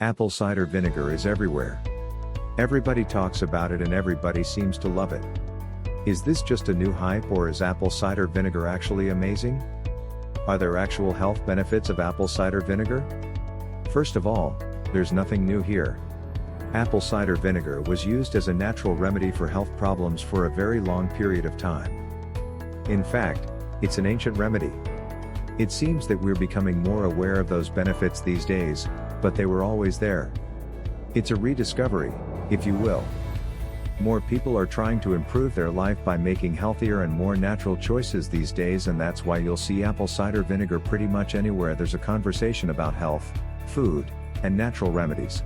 Apple cider vinegar is everywhere. Everybody talks about it and everybody seems to love it. Is this just a new hype, or is apple cider vinegar actually amazing? Are there actual health benefits of apple cider vinegar? First of all, there's nothing new here. Apple cider vinegar was used as a natural remedy for health problems for a very long period of time. In fact, it's an ancient remedy. It seems that we're becoming more aware of those benefits these days, but they were always there. It's a rediscovery, if you will. More people are trying to improve their life by making healthier and more natural choices these days, and that's why you'll see apple cider vinegar pretty much anywhere there's a conversation about health, food, and natural remedies.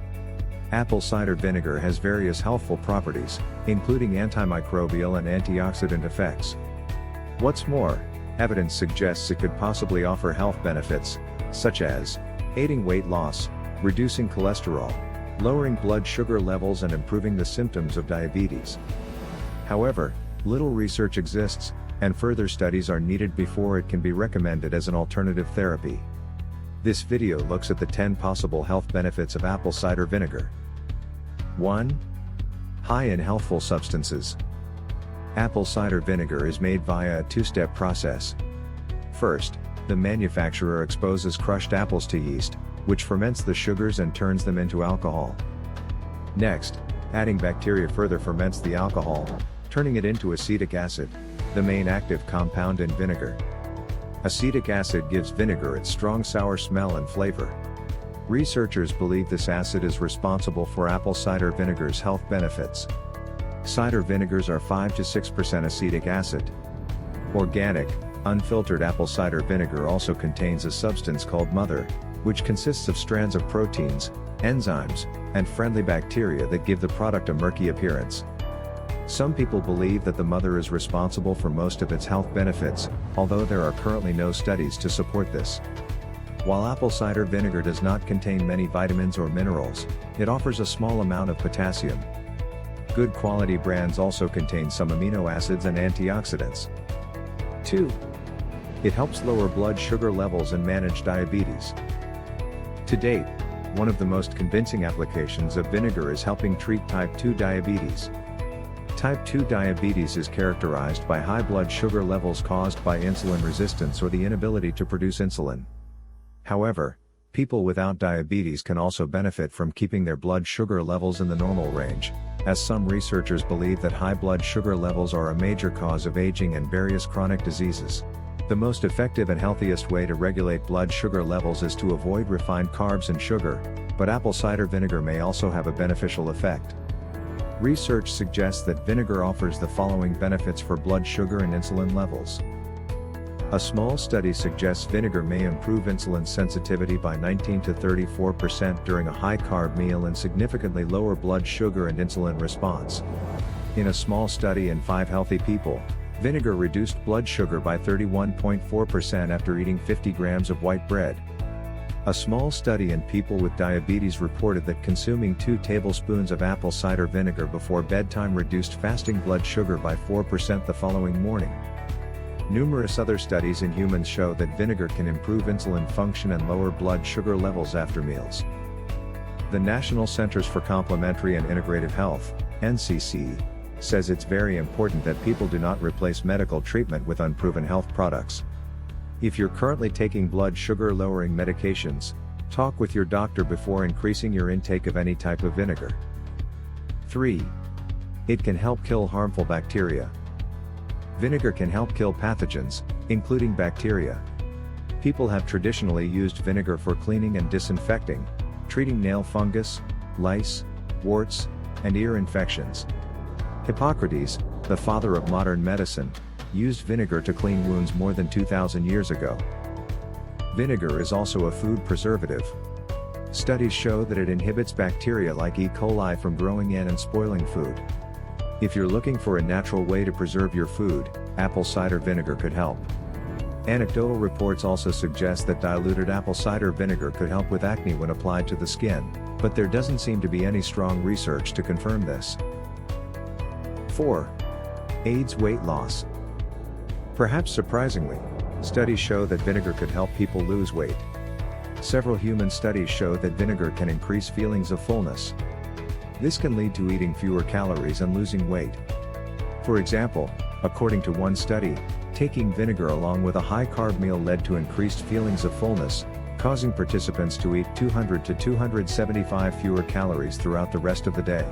Apple cider vinegar has various healthful properties, including antimicrobial and antioxidant effects. What's more, evidence suggests it could possibly offer health benefits, such as aiding weight loss, reducing cholesterol, lowering blood sugar levels, and improving the symptoms of diabetes. However, little research exists, and further studies are needed before it can be recommended as an alternative therapy. This video looks at the 10 possible health benefits of apple cider vinegar. 1. High in healthful substances. Apple cider vinegar is made via a two-step process. First, the manufacturer exposes crushed apples to yeast, which ferments the sugars and turns them into alcohol. Next, adding bacteria further ferments the alcohol, turning it into acetic acid, the main active compound in vinegar. Acetic acid gives vinegar its strong sour smell and flavor. Researchers believe this acid is responsible for apple cider vinegar's health benefits. Cider vinegars are 5 to 6% acetic acid. Organic, unfiltered apple cider vinegar also contains a substance called mother, which consists of strands of proteins, enzymes, and friendly bacteria that give the product a murky appearance. Some people believe that the mother is responsible for most of its health benefits, although there are currently no studies to support this. While apple cider vinegar does not contain many vitamins or minerals, it offers a small amount of potassium. Good quality brands also contain some amino acids and antioxidants. 2. It helps lower blood sugar levels and manage diabetes. To date, one of the most convincing applications of vinegar is helping treat type 2 diabetes. Type 2 diabetes is characterized by high blood sugar levels caused by insulin resistance or the inability to produce insulin. However, people without diabetes can also benefit from keeping their blood sugar levels in the normal range, as some researchers believe that high blood sugar levels are a major cause of aging and various chronic diseases. The most effective and healthiest way to regulate blood sugar levels is to avoid refined carbs and sugar, but apple cider vinegar may also have a beneficial effect. Research suggests that vinegar offers the following benefits for blood sugar and insulin levels. A small study suggests vinegar may improve insulin sensitivity by 19 to 34% during a high-carb meal and significantly lower blood sugar and insulin response. In a small study in 5 healthy people, vinegar reduced blood sugar by 31.4% after eating 50 grams of white bread. A small study in people with diabetes reported that consuming 2 tablespoons of apple cider vinegar before bedtime reduced fasting blood sugar by 4% the following morning. Numerous other studies in humans show that vinegar can improve insulin function and lower blood sugar levels after meals. The National Centers for Complementary and Integrative Health, NCC, says it's very important that people do not replace medical treatment with unproven health products. If you're currently taking blood sugar lowering medications, talk with your doctor before increasing your intake of any type of vinegar. 3. It can help kill harmful bacteria. Vinegar can help kill pathogens, including bacteria. People have traditionally used vinegar for cleaning and disinfecting, treating nail fungus, lice, warts, and ear infections. Hippocrates, the father of modern medicine, used vinegar to clean wounds more than 2,000 years ago. Vinegar is also a food preservative. Studies show that it inhibits bacteria like E. coli from growing in and spoiling food. If you're looking for a natural way to preserve your food, apple cider vinegar could help. Anecdotal reports also suggest that diluted apple cider vinegar could help with acne when applied to the skin, but there doesn't seem to be any strong research to confirm this. 4. Aids weight loss. Perhaps surprisingly, studies show that vinegar could help people lose weight. Several human studies show that vinegar can increase feelings of fullness. This can lead to eating fewer calories and losing weight. For example, according to one study, taking vinegar along with a high-carb meal led to increased feelings of fullness, causing participants to eat 200 to 275 fewer calories throughout the rest of the day.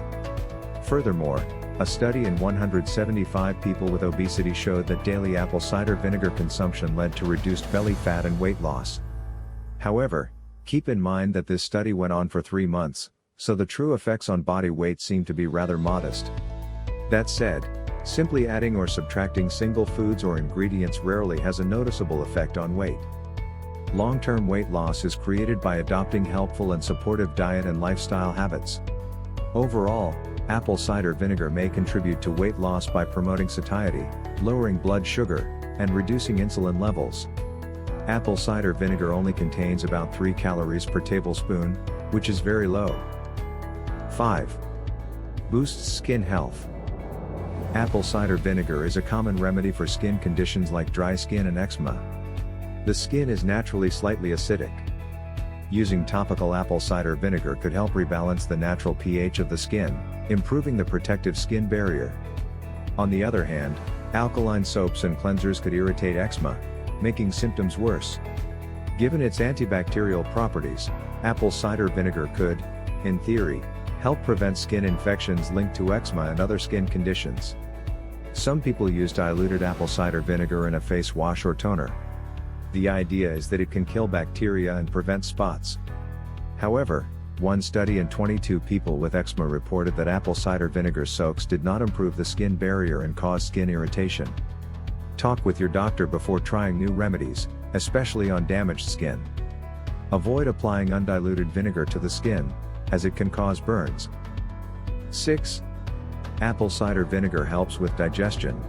Furthermore, a study in 175 people with obesity showed that daily apple cider vinegar consumption led to reduced belly fat and weight loss. However, keep in mind that this study went on for 3 months, so the true effects on body weight seem to be rather modest. That said, simply adding or subtracting single foods or ingredients rarely has a noticeable effect on weight. Long-term weight loss is created by adopting helpful and supportive diet and lifestyle habits. Overall, apple cider vinegar may contribute to weight loss by promoting satiety, lowering blood sugar, and reducing insulin levels. Apple cider vinegar only contains about 3 calories per tablespoon, which is very low. 5. Boosts skin health. Apple cider vinegar is a common remedy for skin conditions like dry skin and eczema. The skin is naturally slightly acidic. Using topical apple cider vinegar could help rebalance the natural pH of the skin, improving the protective skin barrier. On the other hand, alkaline soaps and cleansers could irritate eczema, making symptoms worse. Given its antibacterial properties, apple cider vinegar could, in theory, help prevent skin infections linked to eczema and other skin conditions. Some people use diluted apple cider vinegar in a face wash or toner. The idea is that it can kill bacteria and prevent spots. However, one study in 22 people with eczema reported that apple cider vinegar soaks did not improve the skin barrier and caused skin irritation. Talk with your doctor before trying new remedies, especially on damaged skin. Avoid applying undiluted vinegar to the skin, as it can cause burns. 6. Apple cider vinegar helps with digestion.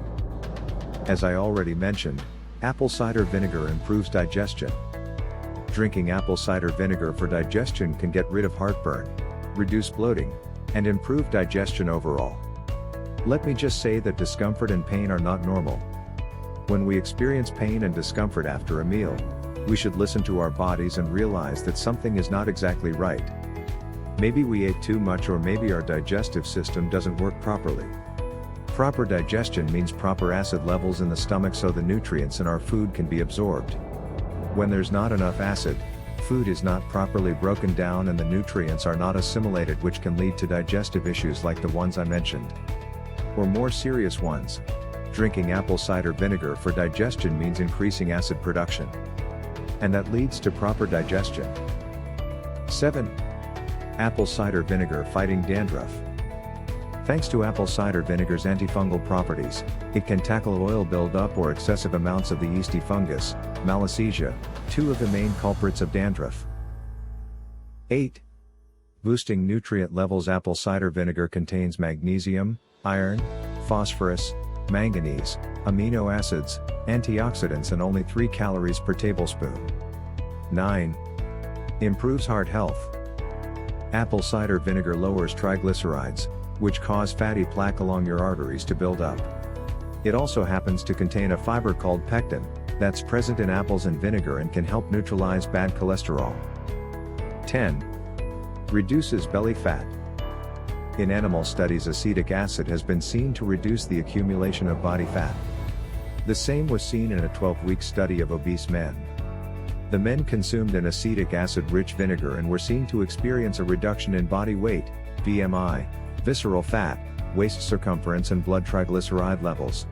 As I already mentioned, apple cider vinegar improves digestion. Drinking apple cider vinegar for digestion can get rid of heartburn, reduce bloating, and improve digestion overall. Let me just say that discomfort and pain are not normal. When we experience pain and discomfort after a meal, we should listen to our bodies and realize that something is not exactly right. Maybe we ate too much, or maybe our digestive system doesn't work properly. Proper digestion means proper acid levels in the stomach so the nutrients in our food can be absorbed. When there's not enough acid, food is not properly broken down and the nutrients are not assimilated, which can lead to digestive issues like the ones I mentioned. Or more serious ones. Drinking apple cider vinegar for digestion means increasing acid production. And that leads to proper digestion. 7. Apple cider vinegar fighting dandruff. Thanks to apple cider vinegar's antifungal properties, it can tackle oil buildup or excessive amounts of the yeasty fungus, Malassezia, 2 of the main culprits of dandruff. 8. Boosting nutrient levels. Apple cider vinegar contains magnesium, iron, phosphorus, manganese, amino acids, antioxidants, and only 3 calories per tablespoon. 9. Improves heart health. Apple cider vinegar lowers triglycerides, which cause fatty plaque along your arteries to build up. It also happens to contain a fiber called pectin, that's present in apples and vinegar and can help neutralize bad cholesterol. 10. Reduces belly fat. In animal studies, acetic acid has been seen to reduce the accumulation of body fat. The same was seen in a 12-week study of obese men. The men consumed an acetic acid-rich vinegar and were seen to experience a reduction in body weight, BMI, visceral fat, waist circumference, and blood triglyceride levels.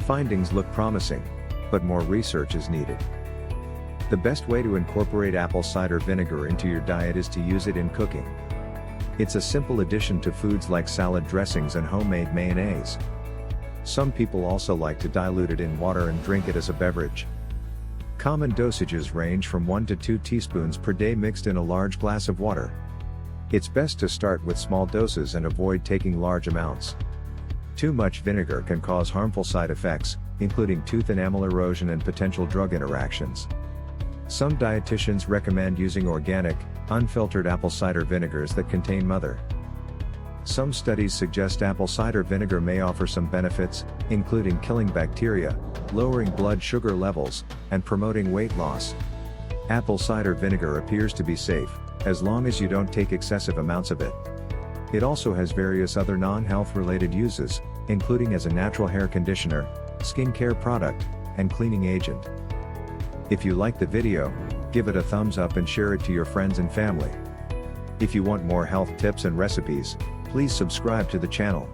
Findings look promising, but more research is needed. The best way to incorporate apple cider vinegar into your diet is to use it in cooking. It's a simple addition to foods like salad dressings and homemade mayonnaise. Some people also like to dilute it in water and drink it as a beverage. Common dosages range from 1 to 2 teaspoons per day mixed in a large glass of water. It's best to start with small doses and avoid taking large amounts. Too much vinegar can cause harmful side effects, including tooth enamel erosion and potential drug interactions. Some dietitians recommend using organic, unfiltered apple cider vinegars that contain mother. Some studies suggest apple cider vinegar may offer some benefits, including killing bacteria, lowering blood sugar levels, and promoting weight loss. Apple cider vinegar appears to be safe, as long as you don't take excessive amounts of it. It also has various other non-health related uses, including as a natural hair conditioner, skin care product, and cleaning agent. If you like the video, give it a thumbs up and share it to your friends and family. If you want more health tips and recipes, please subscribe to the channel.